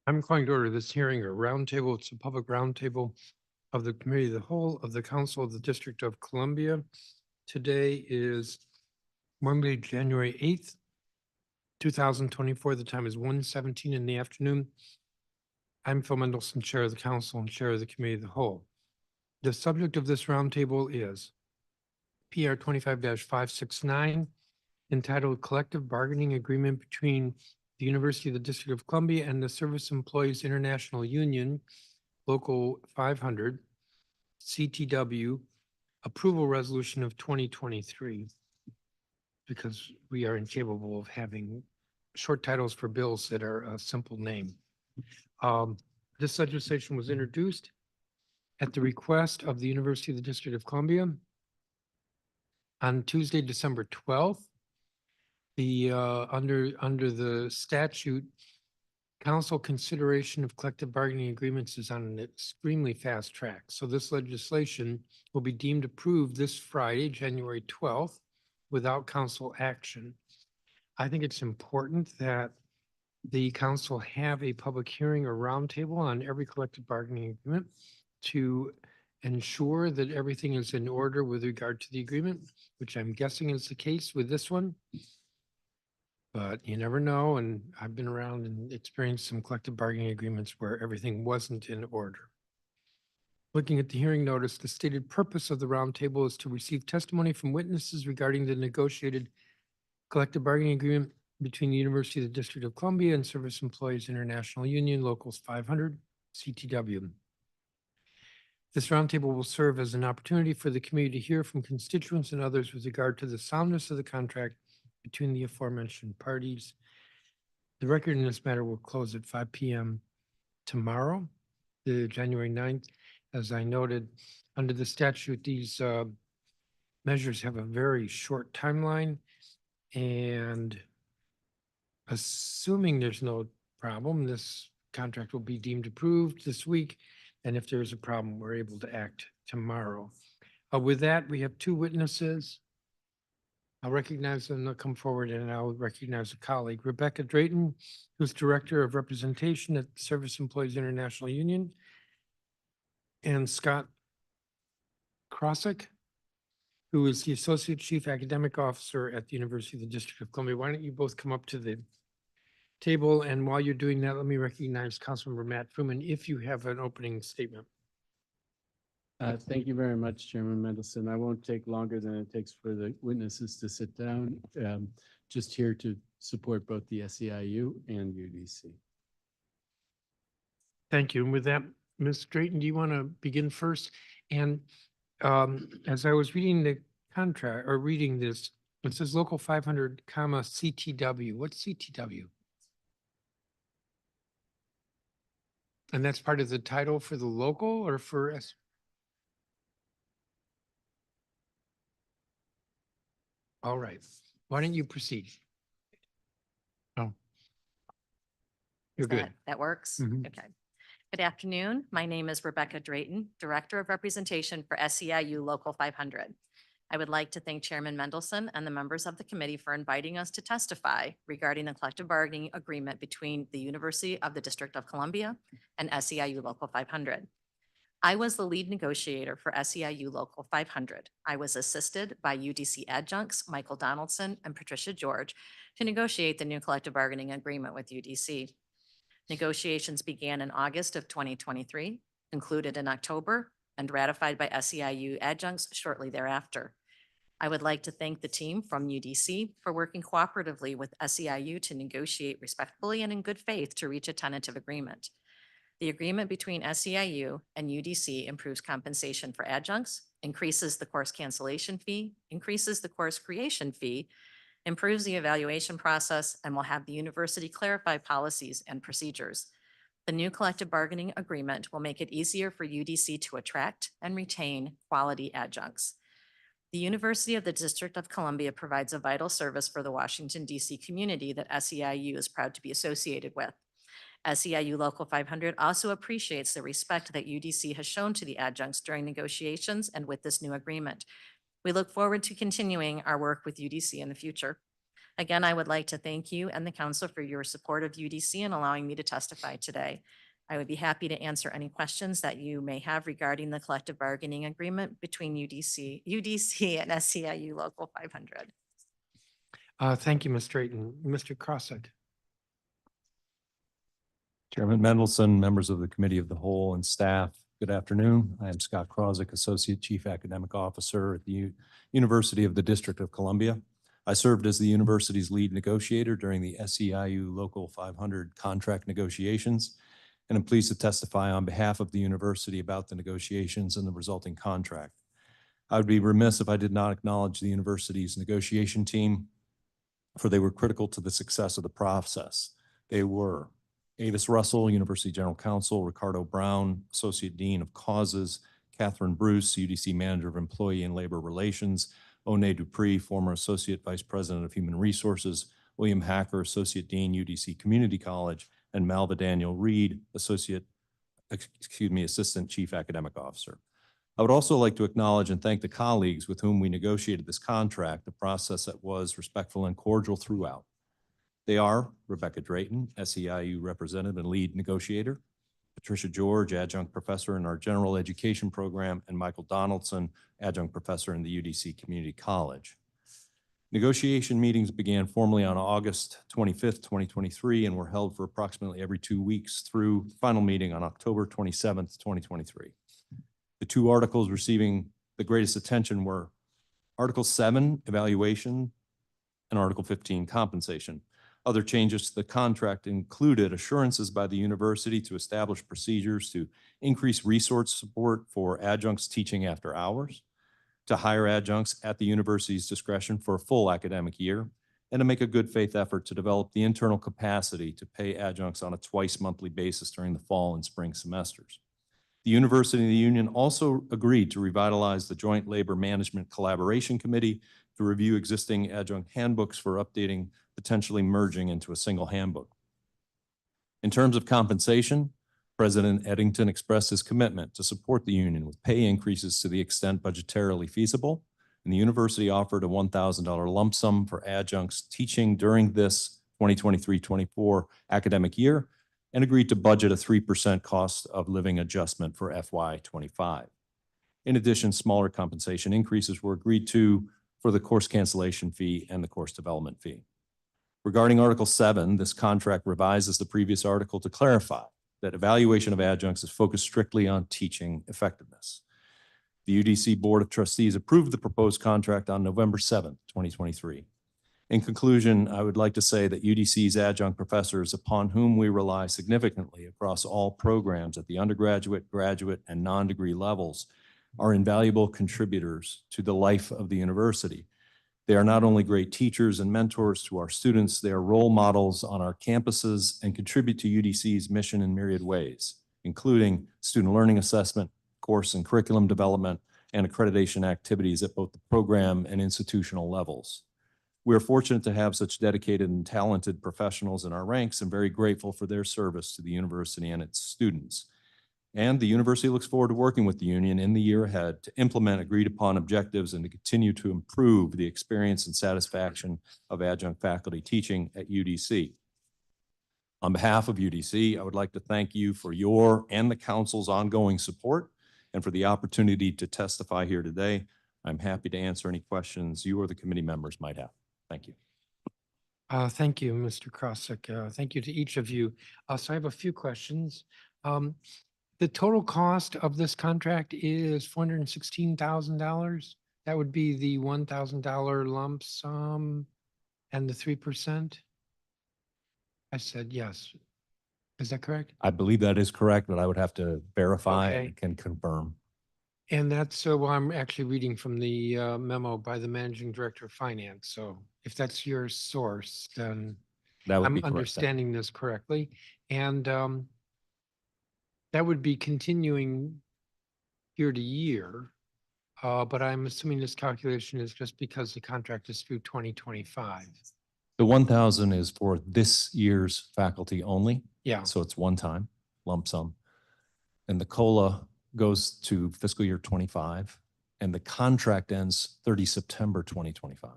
I'm calling to order this hearing or roundtable. It's a public roundtable of the Committee of the Whole of the Council of the District of Columbia. Today is Monday, January 8th, 2024. The time is 1:17 in the afternoon. I'm Phil Mendelson, Chair of the Council and Chair of the Committee of the Whole. The subject of this roundtable is PR 25-569, entitled Collective Bargaining Agreement between the University of the District of Columbia and the Service Employees International Union, Local 500, CTW, Approval Resolution of 2023, because we are incapable of having short titles for bills that are a simple name. This legislation was introduced at the request of the University of the District of Columbia on Tuesday, December 12th. The under the statute, council consideration of collective bargaining agreements is on an extremely fast track. So this legislation will be deemed approved this Friday, January 12th, without council action. I think it's important that the council have a public hearing or roundtable on every collective bargaining agreement to ensure that everything is in order with regard to the agreement, which I'm guessing is the case with this one. But you never know, and I've been around and experienced some collective bargaining agreements where everything wasn't in order. Looking at the hearing notice, the stated purpose of the roundtable is to receive testimony from witnesses regarding the negotiated collective bargaining agreement between the University of the District of Columbia and Service Employees International Union, Locals 500, CTW. This roundtable will serve as an opportunity for the community to hear from constituents and others with regard to the soundness of the contract between the aforementioned parties. The record in this matter will close at 5 p.m. tomorrow, the January 9th. As I noted, under the statute, these measures have a very short timeline, and assuming there's no problem, this contract will be deemed approved this week. And if there is a problem, we're able to act tomorrow. With that, we have two witnesses. I'll recognize them, they'll come forward, and I'll recognize a colleague, Rebecca Drayton, who's Director of Representation at Service Employees International Union, and Scott Krosick, who is the Associate Chief Academic Officer at the University of the District of Columbia. Why don't you both come up to the table, and while you're doing that, let me recognize Councilmember Matt Fruman, if you have an opening statement. Thank you very much, Chairman Mendelson. I won't take longer than it takes for the witnesses to sit down. Just here to support both the SEIU and UDC. Thank you. And with that, Ms. Drayton, do you want to begin first? And as I was reading the contract or reading this, it says local 500, CTW. What's CTW? And that's part of the title for the local or for us? All right. Why don't you proceed? Oh, you're good. That works? Mhm. Okay. Good afternoon. My name is Rebecca Drayton, Director of Representation for SEIU Local 500. I would like to thank Chairman Mendelson and the members of the committee for inviting us to testify regarding the collective bargaining agreement between the University of the District of Columbia and SEIU Local 500. I was the lead negotiator for SEIU Local 500. I was assisted by UDC adjuncts Michael Donaldson and Patricia George to negotiate the new collective bargaining agreement with UDC. Negotiations began in August of 2023, concluded in October, and ratified by SEIU adjuncts shortly thereafter. I would like to thank the team from UDC for working cooperatively with SEIU to negotiate respectfully and in good faith to reach a tentative agreement. The agreement between SEIU and UDC improves compensation for adjuncts, increases the course cancellation fee, increases the course creation fee, improves the evaluation process, and will have the university clarify policies and procedures. The new collective bargaining agreement will make it easier for UDC to attract and retain quality adjuncts. The University of the District of Columbia provides a vital service for the Washington, D.C. community that SEIU is proud to be associated with. SEIU Local 500 also appreciates the respect that UDC has shown to the adjuncts during negotiations and with this new agreement. We look forward to continuing our work with UDC in the future. Again, I would like to thank you and the council for your support of UDC and allowing me to testify today. I would be happy to answer any questions that you may have regarding the collective bargaining agreement between UDC and SEIU Local 500. Thank you, Ms. Drayton. Mr. Crossett. Chairman Mendelson, members of the Committee of the Whole and staff, good afternoon. I am Scott Krozik, Associate Chief Academic Officer at the University of the District of Columbia. I served as the university's lead negotiator during the SEIU Local 500 contract negotiations, and I'm pleased to testify on behalf of the university about the negotiations and the resulting contract. I would be remiss if I did not acknowledge the university's negotiation team, for they were critical to the success of the process. They were Avis Russell, University General Counsel; Ricardo Brown, Associate Dean of Causes; Catherine Bruce, UDC Manager of Employee and Labor Relations; One Dupree, former Associate Vice President of Human Resources; William Hacker, Associate Dean, UDC Community College; and Malva Daniel Reed, Assistant Chief Academic Officer. I would also like to acknowledge and thank the colleagues with whom we negotiated this contract, a process that was respectful and cordial throughout. They are Rebecca Drayton, SEIU Representative and Lead Negotiator; Patricia George, Adjunct Professor in our General Education Program; and Michael Donaldson, Adjunct Professor in the UDC Community College. Negotiation meetings began formally on August 25th, 2023, and were held for approximately every 2 weeks through the final meeting on October 27th, 2023. The two articles receiving the greatest attention were Article 7, Evaluation, and Article 15, Compensation. Other changes to the contract included assurances by the university to establish procedures to increase resource support for adjuncts teaching after hours, to hire adjuncts at the university's discretion for a full academic year, and to make a good faith effort to develop the internal capacity to pay adjuncts on a twice monthly basis during the fall and spring semesters. The university and the union also agreed to revitalize the Joint Labor Management Collaboration Committee to review existing adjunct handbooks for updating, potentially merging into a single handbook. In terms of compensation, President Eddington expressed his commitment to support the union with pay increases to the extent budgetarily feasible, and the university offered a $1,000 lump sum for adjuncts teaching during this 2023-24 academic year, and agreed to budget a 3% cost of living adjustment for FY25. In addition, smaller compensation increases were agreed to for the course cancellation fee and the course development fee. Regarding Article 7, this contract revises the previous article to clarify that evaluation of adjuncts is focused strictly on teaching effectiveness. The UDC Board of Trustees approved the proposed contract on November 7th, 2023. In conclusion, I would like to say that UDC's adjunct professors, upon whom we rely significantly across all programs at the undergraduate, graduate, and non-degree levels, are invaluable contributors to the life of the university. They are not only great teachers and mentors to our students, they are role models on our campuses and contribute to UDC's mission in myriad ways, including student learning assessment, course and curriculum development, and accreditation activities at both the program and institutional levels. We are fortunate to have such dedicated and talented professionals in our ranks and very grateful for their service to the university and its students. And the university looks forward to working with the union in the year ahead to implement agreed upon objectives and to continue to improve the experience and satisfaction of adjunct faculty teaching at UDC. On behalf of UDC, I would like to thank you for your and the council's ongoing support and for the opportunity to testify here today. I'm happy to answer any questions you or the committee members might have. Thank you. Thank you, Mr. Krozik. Thank you to each of you. So I have a few questions. The total cost of this contract is $416,000. That would be the $1,000 lump sum and the 3%. I said yes. Is that correct? I believe that is correct, but I would have to verify Okay. and can confirm. And that's, well, I'm actually reading from the memo by the Managing Director of Finance. So if that's your source, then That would I'm be correct. understanding this correctly. And that would be continuing year to year. But I'm assuming this calculation is just because the contract is through 2025. The 1,000 is for this year's faculty only. Yeah. So it's one time lump sum. And the COLA goes to fiscal year 25 and the contract ends 30 September 2025.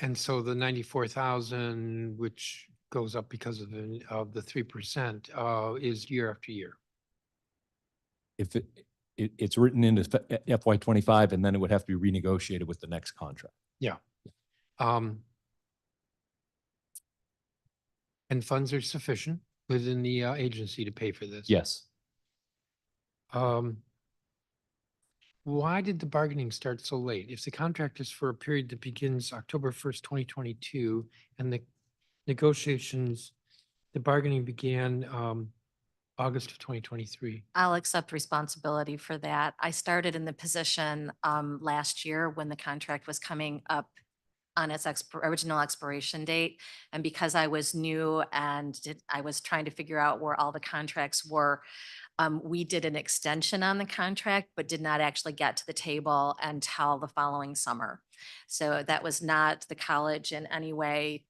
And so the 94,000, which goes up because of the 3%, is year after year. If it's written into FY 25, and then it would have to be renegotiated with the next contract. Um, And funds are sufficient within the agency to pay for this. Yes. Why did the bargaining start so late? If the contract is for a period that begins October 1st, 2022, and the negotiations, the bargaining began August of 2023. I'll accept responsibility for that. I started in the position last year when the contract was coming up on its original expiration date. And because I was new and I was trying to figure out where all the contracts were, we did an extension on the contract, but did not actually get to the table until the following summer. So that was not the college in any way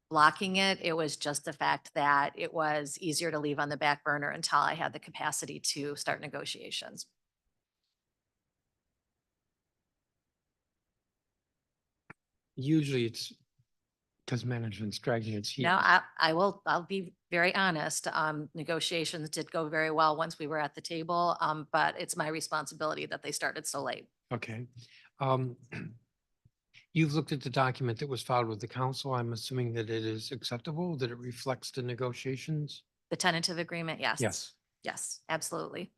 blocking it. It was just the fact that it was easier to leave on the back burner until I had the capacity to start negotiations. Usually it's because management's dragging its heels. No, I'll be very honest. Negotiations did go very well once we were at the table, but it's my responsibility that they started so late. Okay. You've looked at the document that was filed with the council. I'm assuming that it is acceptable, that it reflects the negotiations? The tentative agreement, yes. Yes. Yes, absolutely.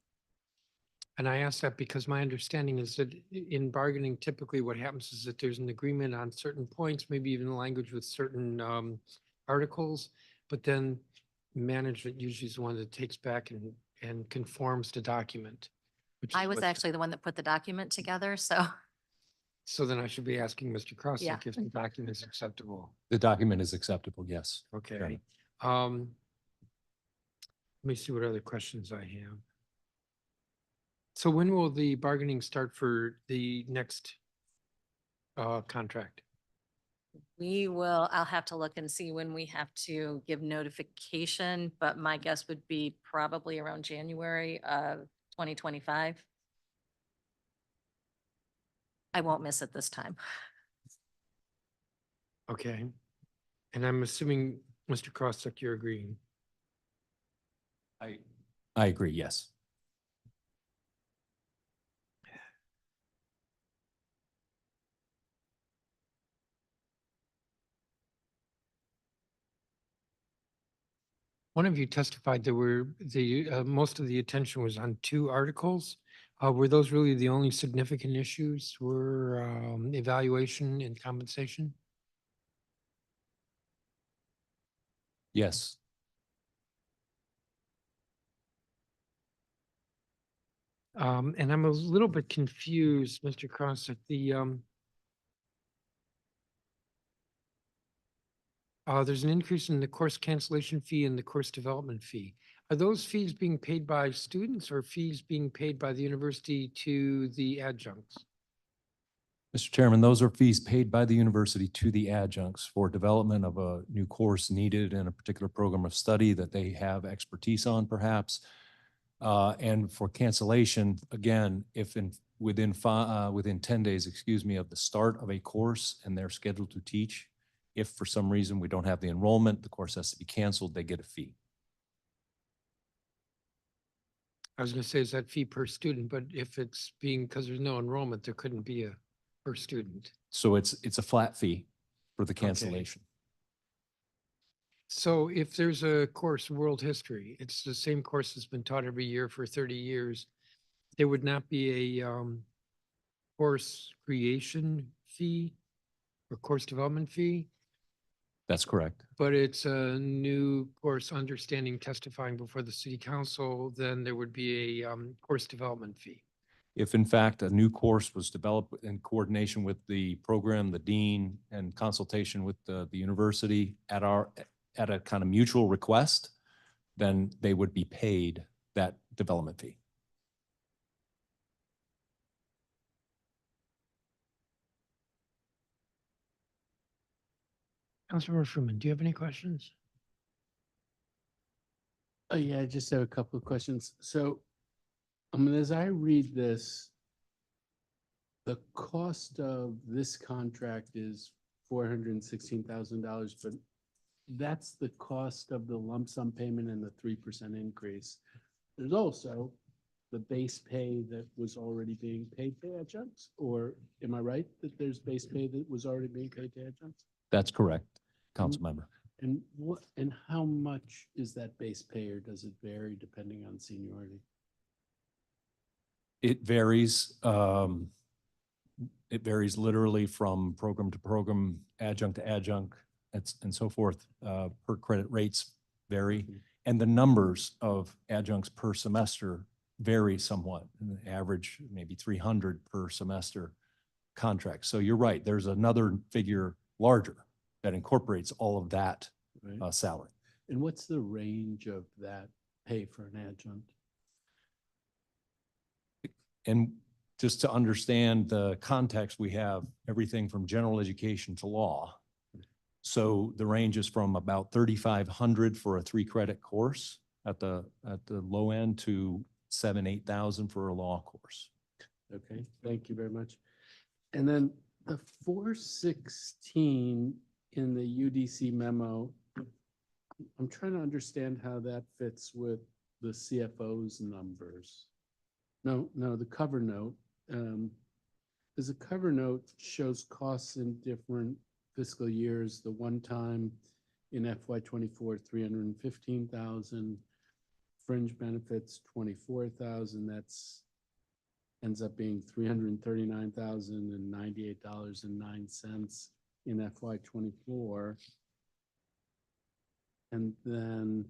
And I ask that because my understanding is that in bargaining, typically what happens is that there's an agreement on certain points, maybe even language with certain articles, but then management usually is the one that takes back and conforms the document. which is I was what- actually the one that put the document together, so So then I should be asking Mr. Yeah. Crossick if the document is acceptable. The document is acceptable, yes. Okay. Let me see what other questions I have. So when will the bargaining start for the next contract? I'll have to look and see when we have to give notification, but my guess would be probably around January of 2025. I won't miss it this time. Okay. And I'm assuming, Mr. Crossick, you're agreeing. I agree, yes. One of you testified there were most of the attention was on two articles. Were those really the only significant issues? Were evaluation and compensation? Yes. And I'm a little bit confused, Mr. Crossick, there's an increase in the course cancellation fee and the course development fee. Are those fees being paid by students or fees being paid by the university to the adjuncts? Mr. Chairman, those are fees paid by the university to the adjuncts for development of a new course needed in a particular program of study that they have expertise on perhaps. And for cancellation, again, if within 10 days, of the start of a course and they're scheduled to teach, if for some reason we don't have the enrollment, the course has to be canceled, they get a fee. I was gonna say, is that fee per student, but if it's because there's no enrollment, there couldn't be a per student. So it's a flat fee for the cancellation. So if there's a course, world history, it's the same course that's been taught every year for 30 years. There would not be a course creation fee or course development fee, That's correct. but it's a new course understanding testifying before the city council, then there would be a course development fee. If in fact a new course was developed in coordination with the program, the dean, and consultation with the university at a kind of mutual request, then they would be paid that development fee. Councilmember Fruman, do you have any questions? Oh, yeah, I just have a couple of questions. So, as I read this, the cost of this contract is $416,000, but that's the cost of the lump sum payment and the 3% increase. There's also the base pay that was already being paid to adjuncts, or am I right that there's base pay that was already being paid to adjuncts? That's correct, council member. And how much is that base pay, or does it vary depending on seniority? It varies. It varies literally from program to program, adjunct to adjunct, and so forth. Per credit rates vary, and the numbers of adjuncts per semester vary somewhat. An average maybe 300 per semester contract. So you're right. There's another figure larger that incorporates all of that Right. salary. And what's the range of that pay for an adjunct? And just to understand the context, we have everything from general education to law. So the range is from about 3,500 for a 3-credit course at the low end to 8,000 for a law course. Okay, thank you very much. And then the 416 in the UDC memo, I'm trying to understand how that fits with the CFO's numbers. No, the cover note. There's a cover note shows costs in different fiscal years. The one time in FY24, 315,000. Fringe benefits, 24,000. That's ends up being $339,098.09 in FY24. And then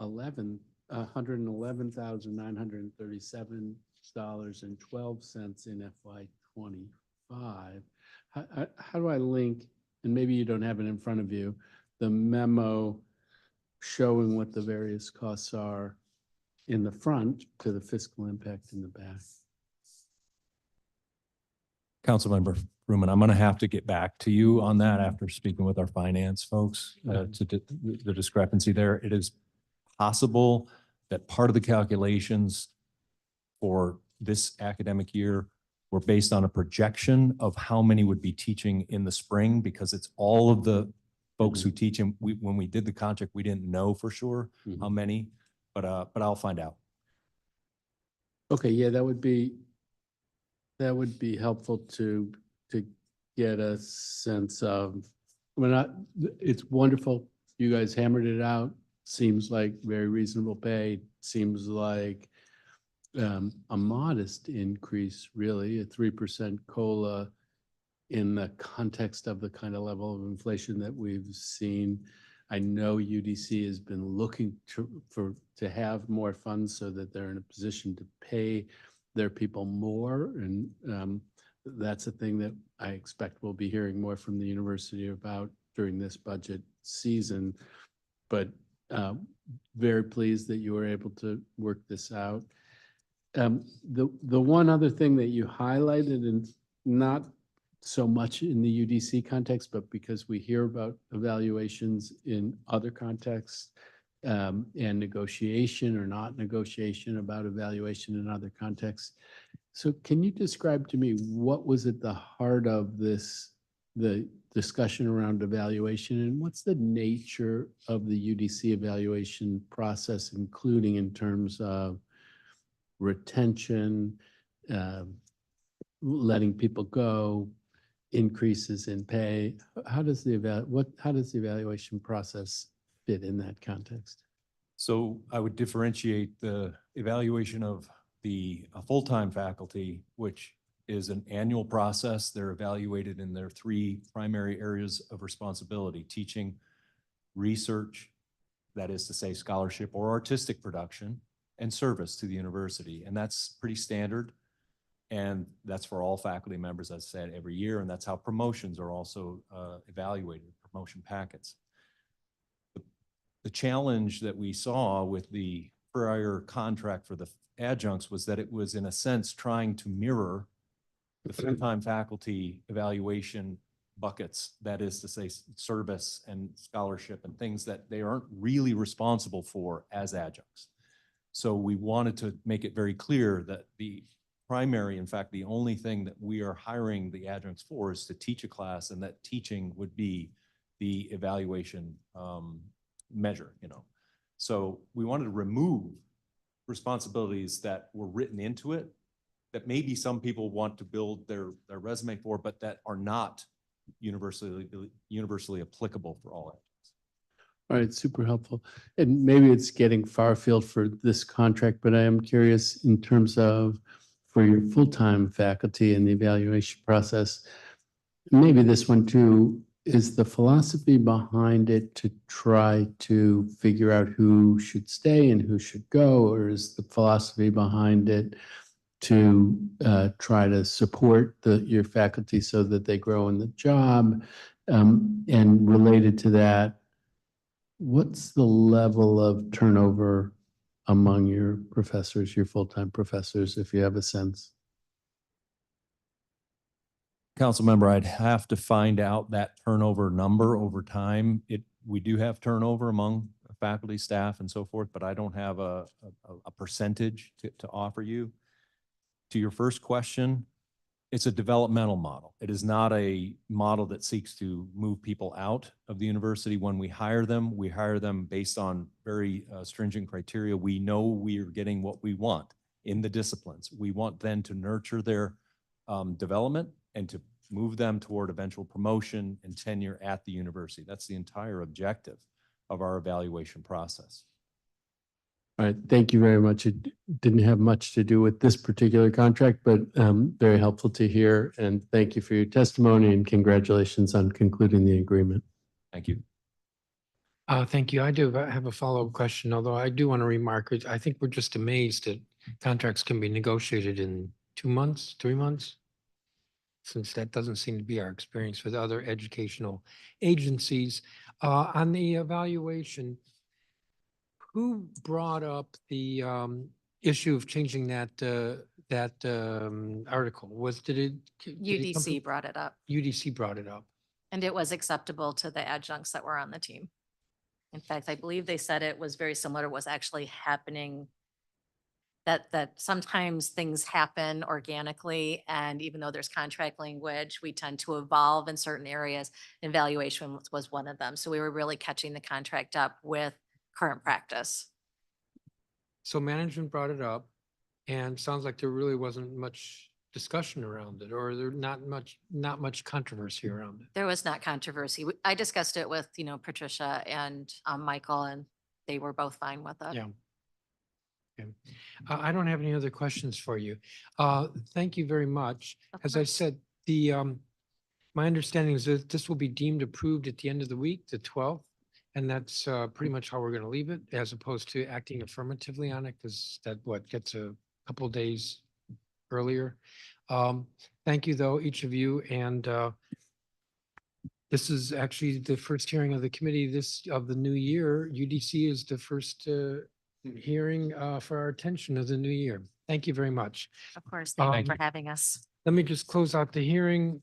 $111,937.12 in FY25. How do I link, and maybe you don't have it in front of you, the memo showing what the various costs are in the front to the fiscal impact in the back? Councilmember Fruman, I'm going to have to get back to you on that after speaking with our finance folks to the discrepancy there. It is possible that part of the calculations for this academic year were based on a projection of how many would be teaching in the spring, because it's all of the folks who teach, and when we did the contract, we didn't know for sure how many, but I'll find out. Okay, yeah, that would be helpful to get a sense of. I mean, it's wonderful. You guys hammered it out. Seems like very reasonable pay. Seems like a modest increase, really, a 3% COLA in the context of the kind of level of inflation that we've seen. I know UDC has been looking to have more funds so that they're in a position to pay their people more. And that's a thing that I expect we'll be hearing more from the university about during this budget season. But very pleased that you were able to work this out. The one other thing that you highlighted, and not so much in the UDC context, but because we hear about evaluations in other contexts and negotiation or not negotiation about evaluation in other contexts. So can you describe to me what was at the heart of the discussion around evaluation, and what's the nature of the UDC evaluation process, including in terms of retention, letting people go, increases in pay? How does the evaluation process fit in that context? So I would differentiate the evaluation of the full-time faculty, which is an annual process. They're evaluated in their 3 primary areas of responsibility: teaching, research, that is to say scholarship or artistic production, and service to the university. And that's pretty standard. And that's for all faculty members, as I said, every year. And that's how promotions are also evaluated, promotion packets. The challenge that we saw with the prior contract for the adjuncts was that it was, in a sense, trying to mirror the full-time faculty evaluation buckets, that is to say service and scholarship and things that they aren't really responsible for as adjuncts. So we wanted to make it very clear that the primary, in fact, the only thing that we are hiring the adjuncts for is to teach a class, and that teaching would be the evaluation measure, you know. So we wanted to remove responsibilities that were written into it that maybe some people want to build their resume for, but that are not universally applicable for all adjuncts. All right, super helpful. And maybe it's getting far afield for this contract, but I am curious in terms of for your full-time faculty and the evaluation process, maybe this one too, is the philosophy behind it to try to figure out who should stay and who should go, or is the philosophy behind it to try to support your faculty so that they grow in the job? And related to that, what's the level of turnover among your professors, your full-time professors, if you have a sense? Council member, I'd have to find out that turnover number over time. We do have turnover among faculty, staff, and so forth, but I don't have a percentage to offer you. To your first question, it's a developmental model. It is not a model that seeks to move people out of the university. When we hire them based on very stringent criteria. We know we are getting what we want in the disciplines. We want then to nurture their development and to move them toward eventual promotion and tenure at the university. That's the entire objective of our evaluation process. All right, thank you very much. It didn't have much to do with this particular contract, but very helpful to hear. And thank you for your testimony and congratulations on concluding the agreement. Thank you. Thank you. I do have a follow-up question, although I do want to remark, I think we're just amazed that contracts can be negotiated in 2 months, 3 months, since that doesn't seem to be our experience with other educational agencies. On the evaluation, who brought up the issue of changing that article? Did it come UDC from- brought it up, UDC brought it up. and it was acceptable to the adjuncts that were on the team. In fact, I believe they said it was very similar to what's actually happening, that sometimes things happen organically, and even though there's contract language, we tend to evolve in certain areas. Evaluation was one of them. So we were really catching the contract up with current practice. So management brought it up, and sounds like there really wasn't much discussion around it, or there not much controversy around it. There was not controversy. I discussed it with, Patricia and Michael, and they were both fine with it. Yeah. Okay. I don't have any other questions for you. Thank you very much. Of As I course. said, my understanding is that this will be deemed approved at the end of the week, the 12th. And that's pretty much how we're going to leave it, as opposed to acting affirmatively on it, because that gets a couple of days earlier. Thank you, though, each of you. And this is actually the first hearing of the committee of the new year. UDC is the first hearing for our attention of the new year. Thank you very much. Of course. Thank Thank you for having us. Let me just close out the hearing.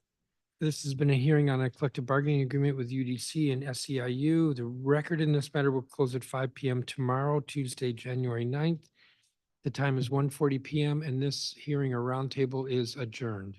This has been a hearing on a collective bargaining agreement with UDC and SEIU. The record in this matter will close at 5 p.m. tomorrow, Tuesday, January 9th. The time is 1:40 p.m. and this hearing or roundtable is adjourned.